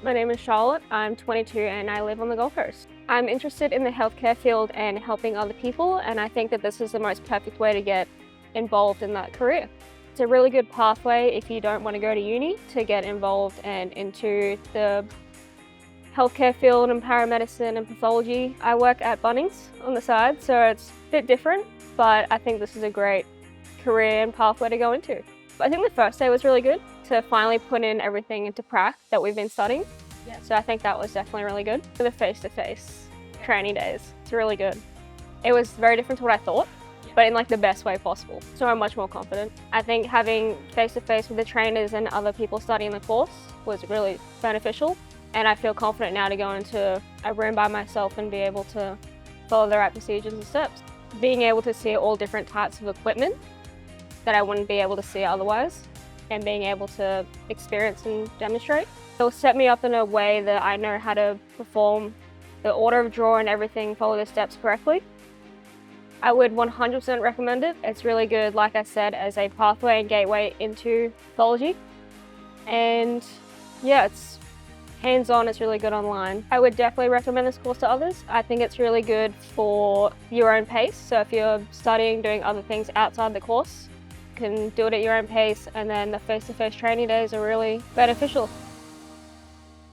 My name is Charlotte, I'm 22 and I live on the Gold Coast. I'm interested in the healthcare field and helping other people, and I think that this is the most perfect way to get involved in that career. It's a really good pathway if you don't want to go to uni to get involved and into the healthcare field and paramedicine and pathology. I work at Bunnings on the side, so it's a bit different, but I think this is a great career and pathway to go into. I think the first day was really good to finally put in everything into prac that we've been studying. Yeah. So I think that was definitely really good. For the face-to-face training days, it's really good. It was very different to what I thought, but in like the best way possible. So I'm much more confident. I think having face-to-face with the trainers and other people studying the course was really beneficial. And I feel confident now to go into a room by myself and be able to follow the right procedures and steps. Being able to see all different types of equipment that I wouldn't be able to see otherwise, and being able to experience and demonstrate. It'll set me up in a way that I know how to perform the order of draw and everything, follow the steps correctly. I would 100% recommend it. It's really good, like I said, as a pathway and gateway into pathology. And yeah, it's hands-on, it's really good online. I would definitely recommend this course to others. I think it's really good for your own pace. So if you're studying, doing other things outside the course, you can do it at your own pace, and then the face-to-face training days are really beneficial.